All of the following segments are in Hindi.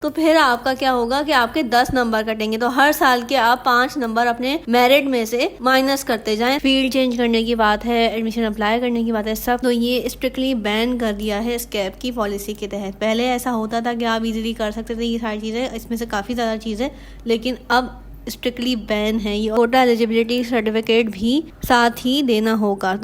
तो फिर आपका क्या होगा कि आपके 10 नंबर कटेंगे। तो हर साल के आप 5 नंबर अपने मेरिट में से माइनस करते जाएं। फील्ड चेंज करने की बात है, एडमिशन अप्लाई करने की बात है, सब तो ये स्ट्रिक्टली बैन कर दिया है स्कैप की पॉलिसी के तहत। पहले ऐसा होता था कि आप इजीली कर सकते थे ये सारी चीज़ें, इसमें से काफ़ी ज़्यादा चीज़ें, लेकिन अब स्ट्रिक्टली बैन है ये। कोटा एलिजिबिलिटी सर्टिफिकेट भी साथ ही देना होगा।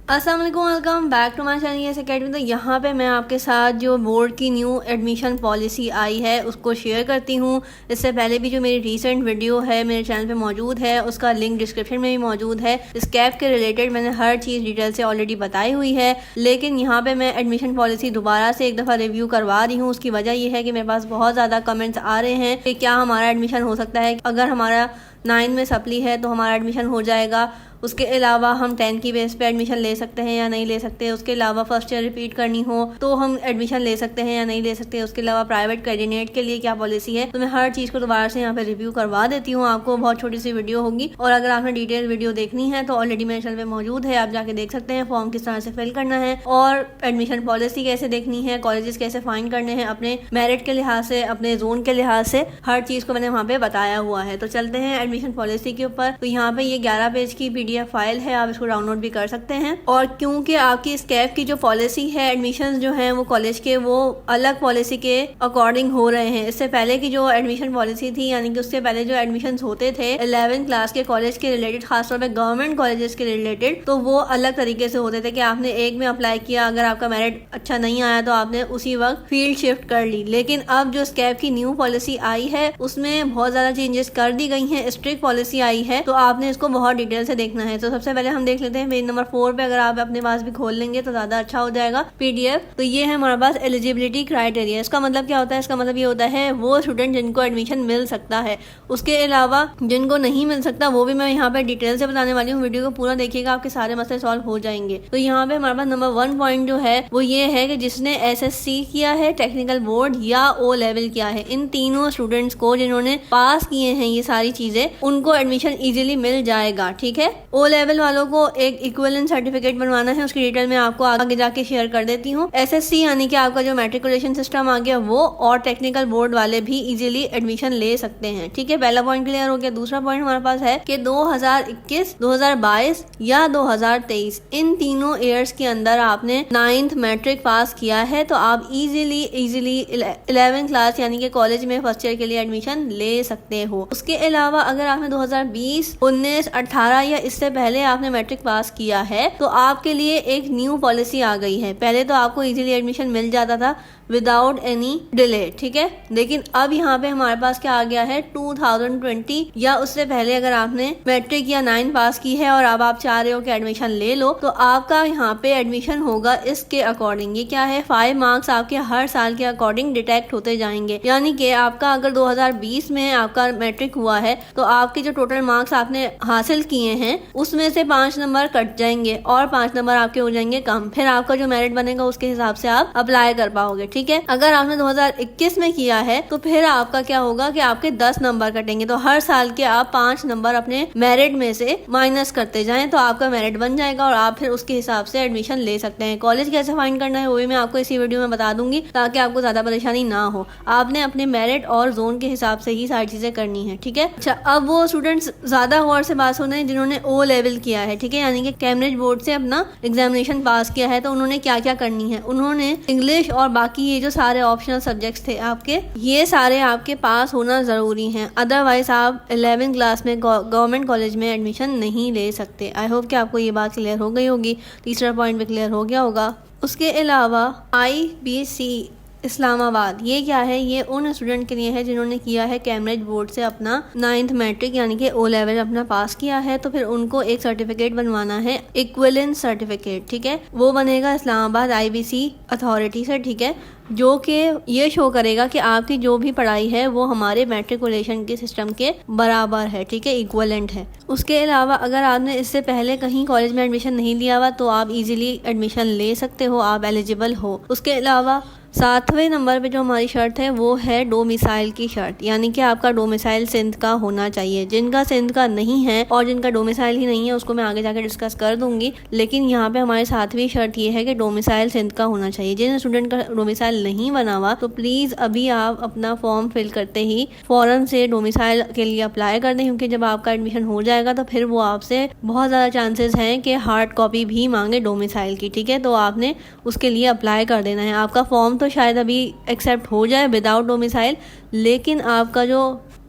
अस्सलाम वालेकुम, welcome back to my channel Yes Academy. तो यहाँ पे मैं आपके साथ जो बोर्ड की न्यू एडमिशन पॉलिसी आई है उसको शेयर करती हूँ। इससे पहले भी जो मेरी रीसेंट वीडियो है मेरे चैनल पे मौजूद है, उसका लिंक डिस्क्रिप्शन में भी मौजूद है। स्कैप के रिलेटेड मैंने हर चीज़ डिटेल से ऑलरेडी बताई हुई है, लेकिन यहाँ पे मैं एडमिशन पॉलिसी दोबारा से एक दफ़ा रिव्यू करवा रही हूँ। उसकी वजह यह है कि मेरे पास बहुत ज़्यादा कमेंट्स आ रहे हैं कि क्या हमारा एडमिशन हो सकता है, अगर हमारा 9 में सप्ली है तो हमारा एडमिशन हो जाएगा, उसके अलावा हम 10 की बेस पे एडमिशन ले सकते हैं या नहीं ले सकते, उसके अलावा फर्स्ट ईयर रिपीट करनी हो तो हम एडमिशन ले सकते हैं या नहीं ले सकते, उसके अलावा प्राइवेट कैंडिडेट के लिए क्या पॉलिसी है। तो मैं हर चीज़ को दोबारा से यहाँ पे रिव्यू करवा देती हूँ आपको। बहुत छोटी सी वीडियो होगी, और अगर आपने डिटेल वीडियो देखनी है तो ऑलरेडी मेरे चैनल पे मौजूद है, आप जाके देख सकते हैं। फॉर्म किस तरह से फिल करना है और एडमिशन पॉलिसी कैसे देखनी है, कॉलेजेस कैसे फाइंड करने हैं अपने मेरिट के लिहाज से, अपने जोन के लिहाज से, हर चीज़ को मैंने वहाँ पे बताया हुआ है। तो चलते हैं एडमिशन पॉलिसी के ऊपर। तो यहाँ पे ये 11 पेज की PDF फाइल है, आप इसको डाउनलोड भी कर सकते हैं। और क्योंकि आपकी स्कैप की जो पॉलिसी है, एडमिशन जो है वो कॉलेज के वो अलग पॉलिसी के अकॉर्डिंग हो रहे हैं। इससे पहले की जो एडमिशन पॉलिसी थी, यानी कि उससे पहले जो एडमिशन होते थे 11th क्लास के कॉलेज के रिलेटेड, खासतौर पर गवर्नमेंट कॉलेजेस के रिलेटेड, तो वो अलग तरीके से होते थे कि आपने एक में अप्लाई किया, अगर आपका मेरिट अच्छा नहीं आया तो आपने उसी वक्त फील्ड शिफ्ट कर ली। लेकिन अब जो स्कैप की न्यू पॉलिसी आई है उसमें बहुत ज्यादा चेंजेस कर दी गई हैं, स्ट्रिक्ट पॉलिसी आई है, तो आपने इसको बहुत डिटेल से देखना है। तो सबसे पहले हम देख लेते हैं पेज नंबर 4 पे, अगर आप अपने पास भी खोल लेंगे तो ज्यादा अच्छा हो जाएगा PDF। तो ये है हमारे पास एलिजिबिलिटी क्राइटेरिया। इसका मतलब क्या होता है? इसका मतलब ये होता है वो स्टूडेंट जिनको एडमिशन मिल सकता है, उसके अलावा जिनको नहीं मिल सकता वो भी मैं यहाँ पे डिटेल से बताने वाली हूँ। वीडियो को पूरा देखिएगा, आपके सारे मसले सॉल्व हो जाएंगे। तो यहाँ पे हमारे पास नंबर 1 पॉइंट जो है वो ये है कि जिसने SSC किया है, टेक्निकल बोर्ड या O लेवल किया है, इन तीनों स्टूडेंट्स को जिन्होंने पास किए हैं ये सारी चीजें, उनको एडमिशन इजीली मिल जाएगा। ठीक है, O लेवल वालों को एक इक्विवेलेंट सर्टिफिकेट बनवाना है, उसकी डिटेल मैं आपको आगे जाके शेयर कर देती हूँ। SSC यानी कि आपका जो मैट्रिकुलेशन सिस्टम आ गया वो, और टेक्निकल बोर्ड वाले भी इजीली एडमिशन ले सकते हैं। ठीक है, पहला पॉइंट क्लियर हो गया। दूसरा पॉइंट हमारे पास है कि 2021, 2022 या 2023 इन तीनों ईयर्स के अंदर आपने 9th मैट्रिक पास किया है तो आप इजीली 11th क्लास यानी कि कॉलेज में फर्स्ट ईयर के लिए एडमिशन ले सकते हो। उसके अलावा अगर आपने 2020, 19, 18 या इससे पहले आपने मैट्रिक पास किया है तो आपके लिए एक न्यू पॉलिसी आ गई है। पहले तो आपको इजीली एडमिशन मिल जाता था विदाउट एनी डिले। ठीक है, लेकिन अब यहाँ पे हमारे पास क्या आ गया है, 2020 या उससे पहले अगर आपने मैट्रिक या 9 पास की है और अब आप चाह रहे हो कि एडमिशन ले लो, तो आपका यहाँ पे एडमिशन होगा इसके अकॉर्डिंग। ये क्या है, 5 मार्क्स आपके हर साल के अकॉर्डिंग डिटेक्ट होते जाएंगे। यानी कि आपका अगर 2020 में आपका मैट्रिक हुआ है तो आपके जो टोटल मार्क्स आपने हासिल किए हैं उसमें से 5 नंबर कट जाएंगे और 5 नंबर आपके हो जाएंगे कम। फिर आपका जो मेरिट बनेगा उसके हिसाब से आप अप्लाई कर पाओगे। ठीक है, अगर आपने 2021 में किया है तो फिर आपका क्या होगा कि आपके 10 नंबर कटेंगे। तो हर साल के आप 5 नंबर अपने मेरिट में से माइनस करते जाएं तो आपका मेरिट बन जाएगा और आप फिर उसके हिसाब से एडमिशन ले सकते हैं। कॉलेज कैसे फाइंड करना है वो भी मैं आपको इसी वीडियो में बता दूंगी ताकि आपको ज्यादा परेशानी ना हो। आपने अपने मेरिट और जोन के हिसाब से ही सारी चीजें करनी है। ठीक है, अच्छा, अब वो स्टूडेंट्स ज्यादा गौर से बात सुने जिन्होंने O लेवल किया है। ठीक है, यानी कि कैम्ब्रिज बोर्ड से अपना एग्जामिनेशन पास किया है, तो उन्होंने क्या क्या करनी है, उन्होंने इंग्लिश और बाकी ये जो सारे ऑप्शनल सब्जेक्ट्स थे आपके, ये सारे आपके पास होना जरूरी हैं, अदरवाइज आप 11th क्लास में गवर्नमेंट कॉलेज में एडमिशन नहीं ले सकते। आई होप कि आपको ये बात क्लियर हो गई होगी। तीसरा पॉइंट भी क्लियर हो गया होगा। उसके अलावा IBC इस्लामाबाद, ये क्या है, ये उन स्टूडेंट के लिए है जिन्होंने किया है कैम्ब्रिज बोर्ड से अपना 9th मैट्रिक यानी कि O लेवल अपना पास किया है, तो फिर उनको एक सर्टिफिकेट बनवाना है, इक्विवेलेंट सर्टिफिकेट। ठीक है, वो बनेगा इस्लामाबाद IBC अथॉरिटी से। ठीक है, जो कि ये शो करेगा कि आपकी जो भी पढ़ाई है वो हमारे मैट्रिकुलेशन के सिस्टम के बराबर है। ठीक है, इक्विवेलेंट है। उसके अलावा अगर आपने इससे पहले कहीं कॉलेज में एडमिशन नहीं लिया हुआ तो आप इजीली एडमिशन ले सकते हो, आप एलिजिबल हो। उसके अलावा 7वें नंबर पे जो हमारी शर्त है वो है डोमिसाइल की शर्त, यानी कि आपका डोमिसाइल सिंध का होना चाहिए। जिनका सिंध का नहीं है और जिनका डोमिसाइल ही नहीं है उसको मैं आगे जाकर डिस्कस कर दूंगी, लेकिन यहाँ पे हमारी 7वीं शर्त ये है कि डोमिसाइल सिंध का होना चाहिए। जिन स्टूडेंट का डोमिसाइल नहीं बना हुआ तो प्लीज़ अभी आप अपना फॉर्म फिल करते ही फ़ौरन से डोमिसाइल के लिए अप्लाई कर दें, क्योंकि जब आपका एडमिशन हो जाएगा तो फिर वो आपसे बहुत ज़्यादा चांसेस हैं कि हार्ड कॉपी भी मांगे डोमिसाइल की। ठीक है, तो आपने उसके लिए अप्लाई कर देना है। आपका फॉर्म तो शायद अभी एक्सेप्ट हो जाए विदाउट डोमिसाइल, लेकिन आपका जो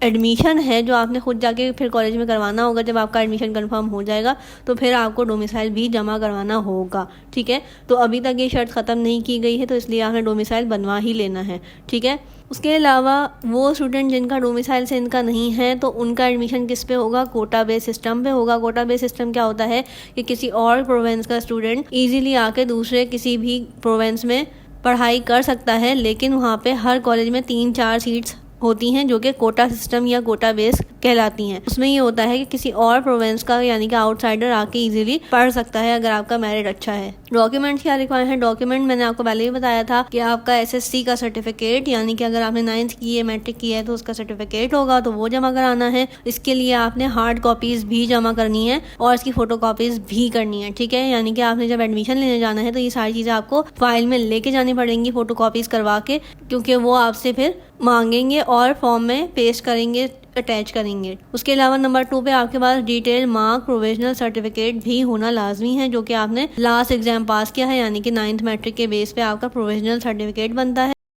एडमिशन है जो आपने खुद जाके फिर कॉलेज में करवाना होगा, जब आपका एडमिशन कंफर्म हो जाएगा तो फिर आपको डोमिसाइल भी जमा करवाना होगा। ठीक है, तो अभी तक ये शर्त ख़त्म नहीं की गई है, तो इसलिए आपने डोमिसाइल बनवा ही लेना है। ठीक है, उसके अलावा वो स्टूडेंट जिनका डोमिसाइल सिंध का नहीं है तो उनका एडमिशन किस पे होगा? कोटा बेस सिस्टम पे होगा। कोटा बेस सिस्टम क्या होता है कि किसी और प्रोविंस का स्टूडेंट ईजिली आके दूसरे किसी भी प्रोविंस में पढ़ाई कर सकता है, लेकिन वहाँ पे हर कॉलेज में 3-4 सीट्स होती हैं जो कि कोटा सिस्टम या कोटा बेस कहलाती हैं। उसमें ये होता है कि किसी और प्रोविंस का यानी कि आउटसाइडर आके इजीली पढ़ सकता है अगर आपका मेरिट अच्छा है। डॉक्यूमेंट्स क्या रिक्वायर है? डॉक्यूमेंट मैंने आपको पहले ही बताया था कि आपका एसएससी का सर्टिफिकेट, यानी कि अगर आपने 9th की है, मैट्रिक की है तो उसका सर्टिफिकेट होगा, तो वो जमा कराना है। इसके लिए आपने हार्ड कॉपीज़ भी जमा करनी है और इसकी फ़ोटो कॉपीज़ भी करनी है। ठीक है, यानी कि आपने जब एडमिशन लेने जाना है तो ये सारी चीज़ें आपको फाइल में लेके जानी पड़ेंगी फ़ोटो कॉपीज़ करवा के, क्योंकि वो आपसे फिर मांगेंगे और फॉर्म में पेस्ट करेंगे, अटैच करेंगे। उसके अलावा नंबर 2 पे आपके पास डिटेल मार्क प्रोविजनल सर्टिफिकेट भी होना लाजमी है, जो कि आपने लास्ट एग्जाम पास किया है, यानी कि 9th मैट्रिक के बेस पे आपका प्रोविजनल सर्टिफिकेट बनता है।